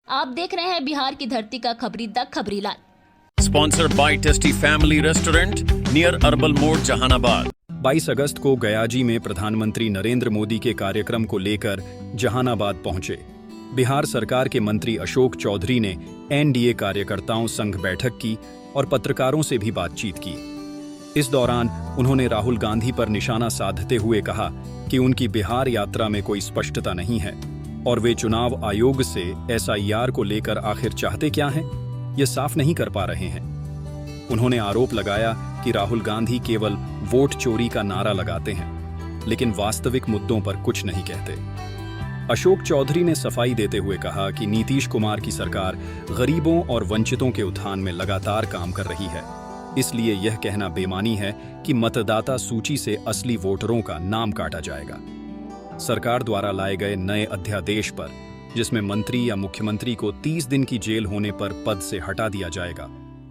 आप देख रहे हैं बिहार की धरती का खबरी the Khabri Lal. Sponsored by tasty family restaurant near अर्बल मोड़ जहानाबाद। 22 अगस्त को गयाजी में प्रधानमंत्री नरेंद्र मोदी के कार्यक्रम को लेकर जहानाबाद पहुंचे। बिहार सरकार के मंत्री अशोक चौधरी ने एनडीए कार्यकर्ताओं संघ बैठक की और पत्रकारों से भी बातचीत की। इस दौरान उन्होंने राहुल गांधी पर निशाना साधते हुए कहा कि उनकी बिहार यात्रा में कोई स्पष्टता नहीं है और वे चुनाव आयोग से एसआईआर को लेकर आखिर चाहते क्या हैं, ये साफ नहीं कर पा रहे हैं। उन्होंने आरोप लगाया कि राहुल गांधी केवल वोट चोरी का नारा लगाते हैं, लेकिन वास्तविक मुद्दों पर कुछ नहीं कहते। अशोक चौधरी ने सफाई देते हुए कहा कि नीतीश कुमार की सरकार गरीबों और वंचितों के उत्थान में लगातार काम कर रही है, इसलिए यह कहना बेमानी है कि मतदाता सूची से असली वोटरों का नाम काटा जाएगा। सरकार द्वारा लाए गए नए अध्यादेश पर, जिसमें मंत्री या मुख्यमंत्री को 30 दिन की जेल होने पर पद से हटा दिया जाएगा,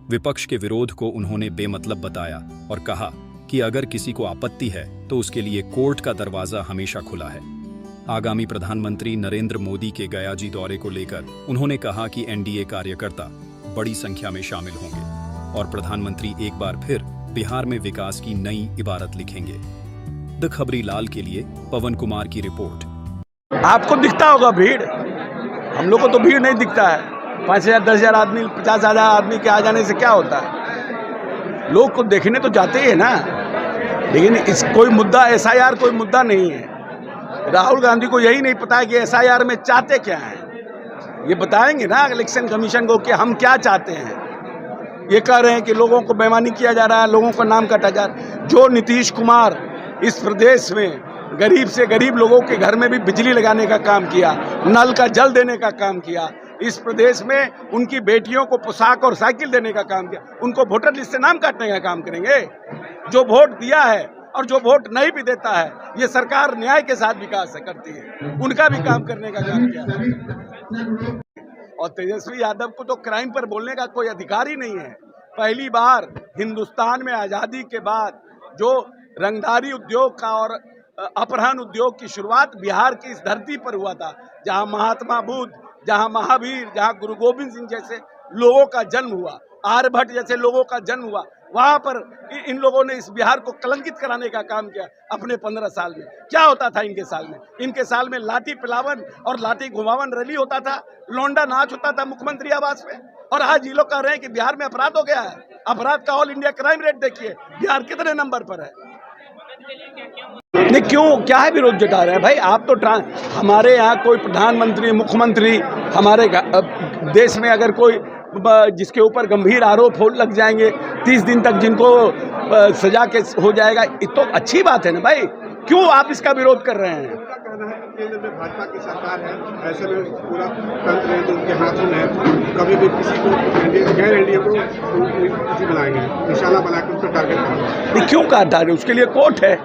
विपक्ष के विरोध को उन्होंने बेमतलब बताया और कहा कि अगर किसी को आपत्ति है तो उसके लिए कोर्ट का दरवाजा हमेशा खुला है। आगामी प्रधानमंत्री नरेंद्र मोदी के गयाजी दौरे को लेकर उन्होंने कहा कि एनडीए कार्यकर्ता बड़ी संख्या में शामिल होंगे और प्रधानमंत्री एक बार फिर बिहार में विकास की नई इबारत लिखेंगे। द खबरी लाल के लिए पवन कुमार की रिपोर्ट। आपको दिखता होगा भीड़, हम लोग को तो भीड़ नहीं दिखता है। 5,000 10,000 आदमी 50,000 आदमी के आ जाने से क्या होता है? लोग को देखने तो जाते ही है ना, लेकिन इस कोई मुद्दा एसआईआर कोई मुद्दा नहीं है। राहुल गांधी को यही नहीं पता है कि एसआईआर में चाहते क्या हैं। ये बताएंगे ना इलेक्शन कमीशन को कि हम क्या चाहते हैं। ये कह रहे हैं कि लोगों को बेईमानी किया जा रहा है, लोगों का नाम काटा जा रहा है। जो नीतीश कुमार इस प्रदेश में गरीब से गरीब लोगों के घर में भी बिजली लगाने का काम किया, नल का जल देने का काम किया, इस प्रदेश में उनकी बेटियों को पोशाक और साइकिल देने का काम किया, उनको वोटर लिस्ट से नाम काटने का काम करेंगे? जो वोट दिया है और जो वोट नहीं भी देता है, ये सरकार न्याय के साथ विकास करती है, उनका भी काम करने का काम किया है। और तेजस्वी यादव को तो क्राइम पर बोलने का कोई अधिकार ही नहीं है। पहली बार हिंदुस्तान में आज़ादी के बाद जो रंगदारी उद्योग का और अपहरण उद्योग की शुरुआत बिहार की इस धरती पर हुआ था, जहां महात्मा बुद्ध, जहां महावीर, जहां गुरु गोविंद सिंह जैसे लोगों का जन्म हुआ, आर्यभट्ट जैसे लोगों का जन्म हुआ, वहां पर इन लोगों ने इस बिहार को कलंकित कराने का काम किया अपने 15 साल में। क्या होता था इनके साल में? इनके साल में लाठी पिलावन और लाठी घुमावन रैली होता था, लौंडा नाच होता था मुख्यमंत्री आवास में। और आज ये लोग कह रहे हैं कि बिहार में अपराध हो गया है। अपराध का ऑल इंडिया क्राइम रेट देखिए, बिहार कितने नंबर पर है। नहीं, क्यों क्या है विरोध जता रहे हैं भाई? आप तो हमारे यहाँ कोई प्रधानमंत्री मुख्यमंत्री हमारे देश में अगर कोई जिसके ऊपर गंभीर आरोप हो लग जाएंगे, 30 दिन तक जिनको सजा के हो जाएगा, ये तो अच्छी बात है ना भाई। क्यों आप इसका विरोध कर रहे हैं? केंद्र में भाजपा की सरकार है, ऐसे में पूरा तंत्र है जो उनके हाथों में है। कभी भी किसी को गैर एनडीए को किसी बनाएंगे, निशाना बनाकर उस पर टारगेट करेंगे। क्यों कहा टारगेट? उसके लिए कोर्ट है,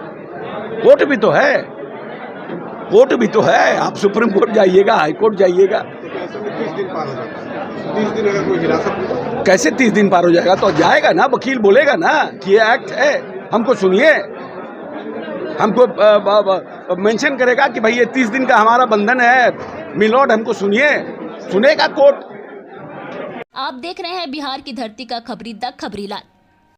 कोर्ट भी तो है, कोर्ट भी तो है। आप सुप्रीम कोर्ट जाइएगा, हाई कोर्ट जाइएगा। तो ऐसे में 30 दिन पार हो जाएगा। 30 दिन अगर कोई हिरासत, कैसे 30 दिन पार हो जाएगा? तो जाएगा ना, वकील बोलेगा ना कि ये एक्ट है, हमको सुनिए, हमको मेंशन करेगा कि भाई ये 30 दिन का हमारा बंधन है, मिलोड हमको सुनिए, सुनेगा कोर्ट। आप देख रहे हैं बिहार की धरती का खबरी द खबरी लाल।